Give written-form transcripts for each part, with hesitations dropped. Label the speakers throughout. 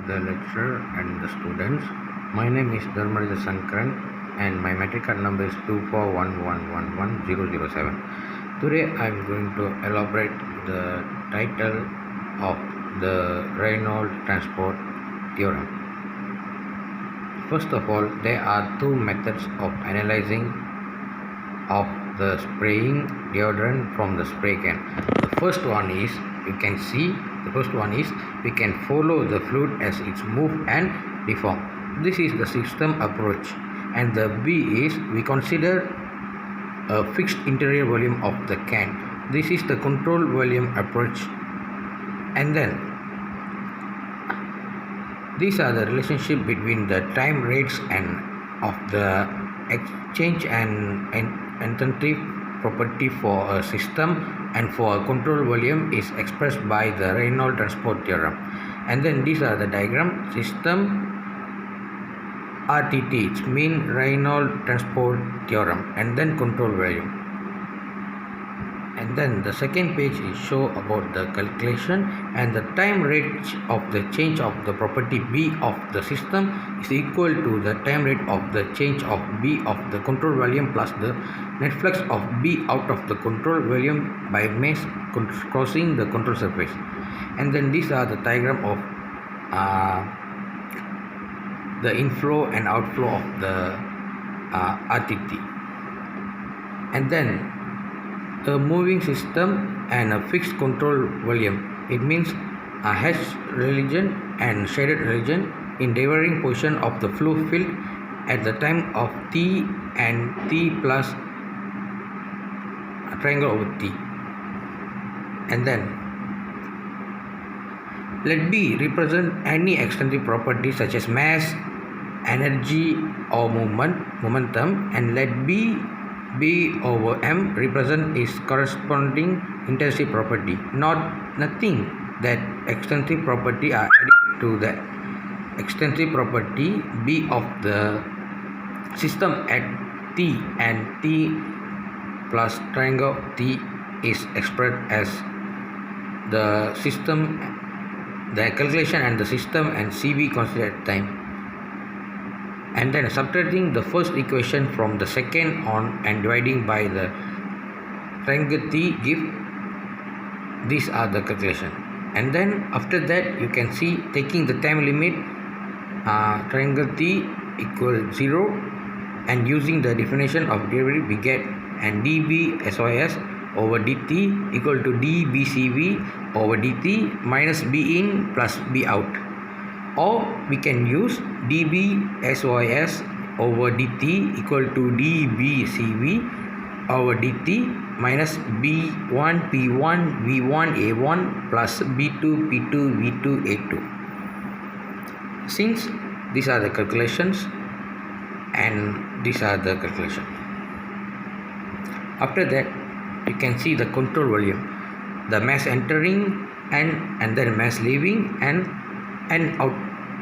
Speaker 1: the lecturer and the students. My name is Dharmaraj Sankaran and my metric card number is 241111007. Today I am going to elaborate the title of the Reynolds transport theorem. First of all, there are two methods of analyzing of the spraying deodorant from the spray can. The first one is we can follow the fluid as it's move and deform. This is the system approach. And the B is we consider a fixed interior volume of the can. This is the control volume approach. And then these are the relationship between the time rates and of the exchange and enthalpy property for a system and for a control volume is expressed by the Reynolds transport theorem. And then these are the diagram. System RTT, it's mean Reynolds transport theorem, and then control volume. And then the second page is show about the calculation, and the time rate of the change of the property B of the system is equal to the time rate of the change of B of the control volume plus the net flux of B out of the control volume by mass crossing the control surface. And then these are the diagram of the inflow and outflow of the RTT. And then a moving system and a fixed control volume. It means a hashed region and shaded region in differing position of the fluid field at the time of T and T plus a triangle over T. And then let B represent any extrinsic property such as mass, energy or momentum, and let B over M represent its corresponding intensity property. Nothing that extrinsic property are added to the extrinsic property B of the system at T and T plus triangle T is expressed as the system, the calculation and the system and CV considered time. And then subtracting the first equation from the second on and dividing by the triangle T give these are the calculation. And then after that you can see taking the time limit triangle T equal 0 and using the definition of derivative we get and dB SYS over dt equal to dBCV over dt minus B in plus B out. Or we can use dB SYS over dt equal to dBCV over dt minus B1 P1 V1 A1 plus B2 P2 V2 A2. Since these are the calculations and these are the calculation. After that you can see the control volume, the mass entering and then mass leaving and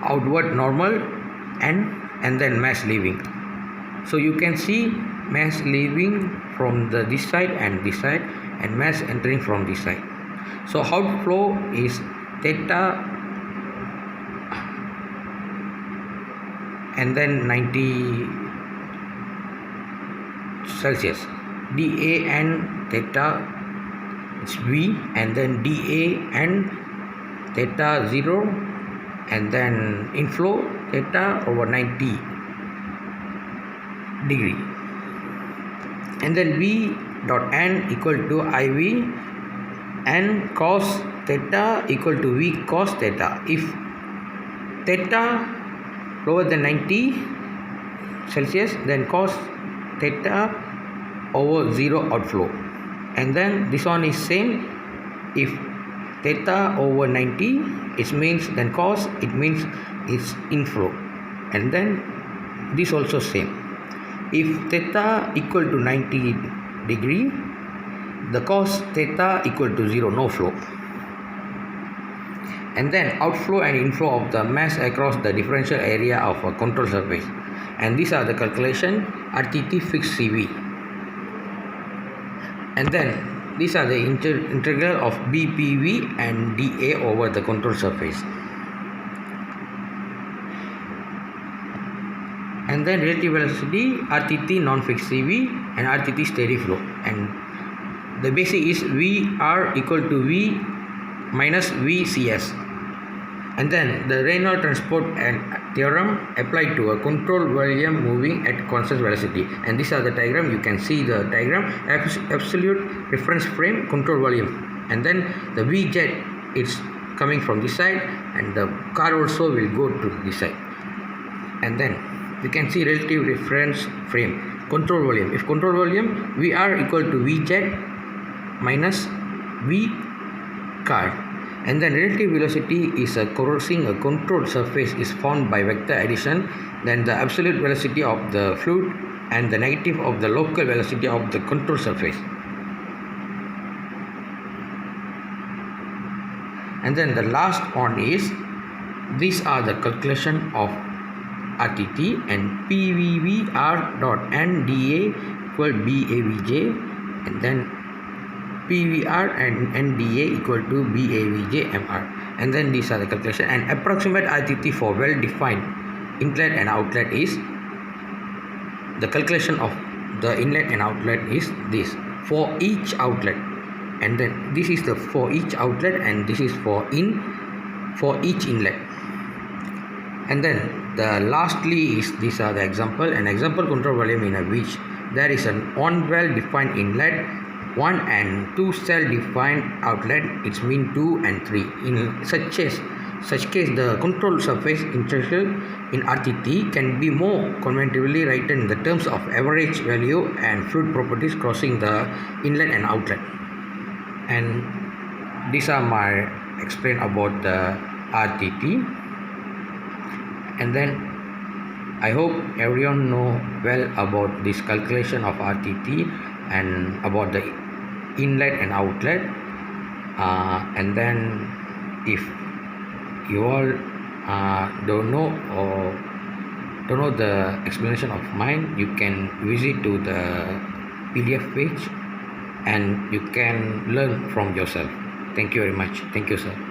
Speaker 1: outward normal and then mass leaving. So you can see mass leaving from this side and mass entering from this side. So outflow is theta and then 90 Celsius. dA and theta is V and then dA and theta 0 and then inflow theta over 90 degree. And then V dot N equal to IV and cos theta equal to V cos theta. If theta lower than 90 Celsius, then cos theta over 0 outflow. And then this one is same. If theta over 90 it means then cos it means it's inflow. And then this also same. If theta equal to 90 degree, the cos theta equal to 0, no flow. And then outflow and inflow of the mass across the differential area of a control surface. And these are the calculation RTT fixed CV. And then these are the integral of BPV and dA over the control surface. and then relative velocity, RTT non-fixed CV and RTT steady flow, and the basic is VR equal to V minus VCS. And then the Reynolds transport and theorem applied to a control volume moving at constant velocity. And these are the diagram. You can see the diagram. Absolute reference frame, control volume, and then the V jet is coming from this side, and the car also will go to this side. And then you can see relative reference frame, control volume. If control volume VR equal to V jet minus V car, and then relative velocity is crossing a controlled surface is found by vector addition, then the absolute velocity of the fluid and the negative of the local velocity of the controlled surface. And then the last one is, these are the calculation of RTT, and PVVR dot NDA equal BAVJ, and then PVR and NDA equal to BAVJ MR, and then these are the calculation. And approximate RTT for well-defined inlet and outlet is, the calculation of the inlet and outlet is this for each outlet, and then this is the for each outlet, and this is for each inlet. And then the lastly is, these are the example, an example control volume in which there is an one well defined inlet, 1 and 2 cell defined outlet, it's mean 2 and 3. In such case the control surface integral in RTT can be more conventionally written in the terms of average value and fluid properties crossing the inlet and outlet. And these are my explain about the RTT. And then I hope everyone know well about this calculation of RTT and about the inlet and outlet. And then if you all don't know the explanation of mine, you can visit to the PDF page and you can learn from yourself. Thank you very much. Thank you, sir.